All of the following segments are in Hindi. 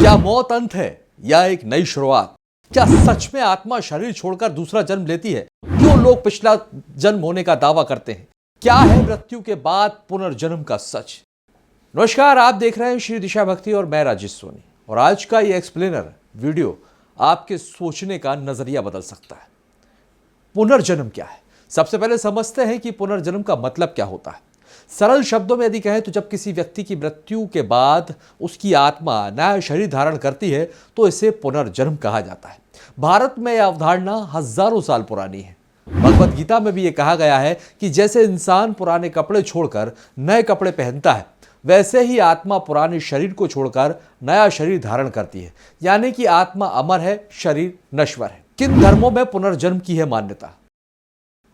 क्या मौत अंत है या एक नई शुरुआत? क्या सच में आत्मा शरीर छोड़कर दूसरा जन्म लेती है? क्यों लोग पिछला जन्म होने का दावा करते हैं? क्या है मृत्यु के बाद पुनर्जन्म का सच? नमस्कार, आप देख रहे हैं श्री दिशा भक्ति और मैं राजेश सोनी। और आज का ये एक्सप्लेनर वीडियो आपके सोचने का नजरिया बदल सकता है। पुनर्जन्म क्या है? सबसे पहले समझते हैं कि पुनर्जन्म का मतलब क्या होता है। सरल शब्दों में यदि कहें तो जब किसी व्यक्ति की मृत्यु के बाद उसकी आत्मा नया शरीर धारण करती है तो इसे पुनर्जन्म कहा जाता है। भारत में यह अवधारणा हजारों साल पुरानी है। भगवद गीता में भी यह कहा गया है कि जैसे इंसान पुराने कपड़े छोड़कर नए कपड़े पहनता है, वैसे ही आत्मा पुराने शरीर को छोड़कर नया शरीर धारण करती है। यानी कि आत्मा अमर है, शरीर नश्वर है। किन धर्मों में पुनर्जन्म की है मान्यता?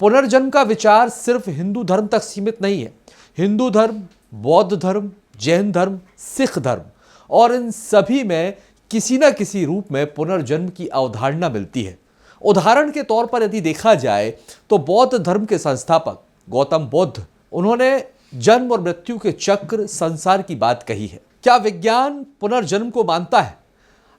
पुनर्जन्म का विचार सिर्फ हिंदू धर्म तक सीमित नहीं है। हिंदू धर्म, बौद्ध धर्म, जैन धर्म, सिख धर्म और इन सभी में किसी न किसी रूप में पुनर्जन्म की अवधारणा मिलती है। उदाहरण के तौर पर यदि देखा जाए तो बौद्ध धर्म के संस्थापक गौतम बुद्ध, उन्होंने जन्म और मृत्यु के चक्र, संसार की बात कही है। क्या विज्ञान पुनर्जन्म को मानता है?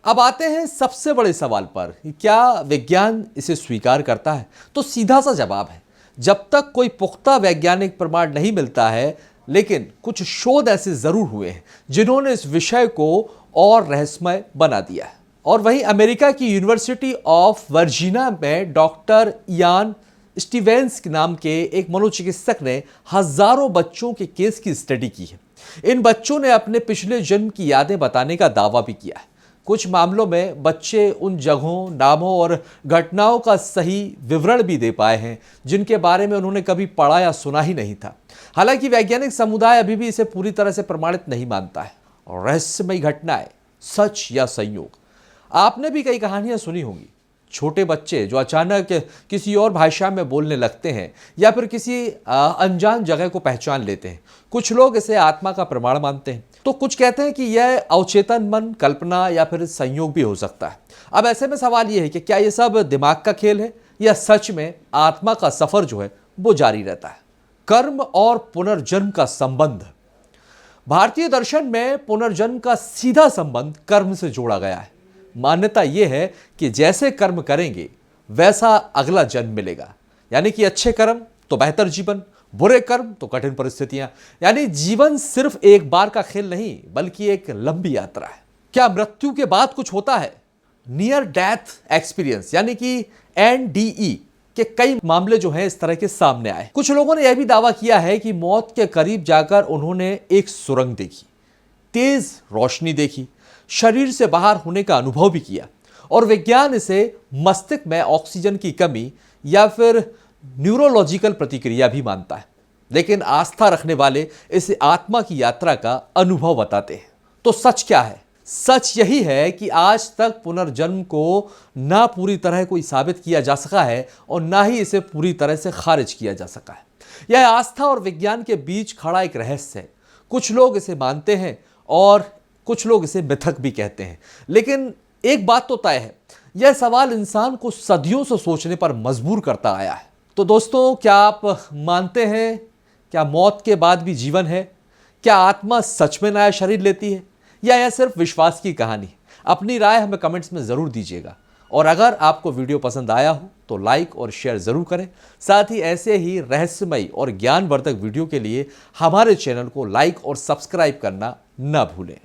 अब आते हैं सबसे बड़े सवाल पर, क्या विज्ञान इसे स्वीकार करता है? तो सीधा सा जवाब है, जब तक कोई पुख्ता वैज्ञानिक प्रमाण नहीं मिलता है। लेकिन कुछ शोध ऐसे जरूर हुए हैं जिन्होंने इस विषय को और रहस्यमय बना दिया है। और वहीं अमेरिका की यूनिवर्सिटी ऑफ वर्जीनिया में डॉक्टर इयान स्टीवेंस के नाम के एक मनोचिकित्सक ने हजारों बच्चों के केस की स्टडी की है। इन बच्चों ने अपने पिछले जन्म की यादें बताने का दावा भी किया है। कुछ मामलों में बच्चे उन जगहों, नामों और घटनाओं का सही विवरण भी दे पाए हैं जिनके बारे में उन्होंने कभी पढ़ा या सुना ही नहीं था। हालांकि वैज्ञानिक समुदाय अभी भी इसे पूरी तरह से प्रमाणित नहीं मानता है। रहस्यमयी घटनाएं, सच या संयोग? आपने भी कई कहानियां सुनी होंगी। छोटे बच्चे जो अचानक किसी और भाषा में बोलने लगते हैं या फिर किसी अनजान जगह को पहचान लेते हैं। कुछ लोग इसे आत्मा का प्रमाण मानते हैं, तो कुछ कहते हैं कि यह अवचेतन मन, कल्पना या फिर संयोग भी हो सकता है। अब ऐसे में सवाल यह है कि क्या यह सब दिमाग का खेल है या सच में आत्मा का सफर जो है वो जारी रहता है? कर्म और पुनर्जन्म का संबंध। भारतीय दर्शन में पुनर्जन्म का सीधा संबंध कर्म से जोड़ा गया है। मान्यता यह है कि जैसे कर्म करेंगे वैसा अगला जन्म मिलेगा। यानी कि अच्छे कर्म तो बेहतर जीवन, बुरे कर्म तो कठिन परिस्थितियां। यानी जीवन सिर्फ एक बार का खेल नहीं बल्कि एक लंबी यात्रा है। क्या मृत्यु के बाद कुछ होता है? नियर डेथ एक्सपीरियंस यानी कि NDE के कई मामले जो हैं इस तरह के सामने आए। कुछ लोगों ने यह भी दावा किया है कि मौत के करीब जाकर उन्होंने एक सुरंग देखी, तेज रोशनी देखी, शरीर से बाहर होने का अनुभव भी किया। और विज्ञान इसे मस्तिष्क में ऑक्सीजन की कमी या फिर न्यूरोलॉजिकल प्रतिक्रिया भी मानता है। लेकिन आस्था रखने वाले इसे आत्मा की यात्रा का अनुभव बताते हैं। तो सच क्या है? सच यही है कि आज तक पुनर्जन्म को ना पूरी तरह कोई साबित किया जा सका है और ना ही इसे पूरी तरह से खारिज किया जा सका है। यह आस्था और विज्ञान के बीच खड़ा एक रहस्य है। कुछ लोग इसे मानते हैं और कुछ लोग इसे मिथक भी कहते हैं। लेकिन एक बात तो तय है, यह सवाल इंसान को सदियों से सोचने पर मजबूर करता आया है। तो दोस्तों, क्या आप मानते हैं क्या मौत के बाद भी जीवन है? क्या आत्मा सच में नया शरीर लेती है या यह सिर्फ विश्वास की कहानी है? अपनी राय हमें कमेंट्स में जरूर दीजिएगा। और अगर आपको वीडियो पसंद आया हो तो लाइक और शेयर जरूर करें। साथ ही ऐसे ही रहस्यमयी और ज्ञानवर्धक वीडियो के लिए हमारे चैनल को लाइक और सब्सक्राइब करना न भूलें।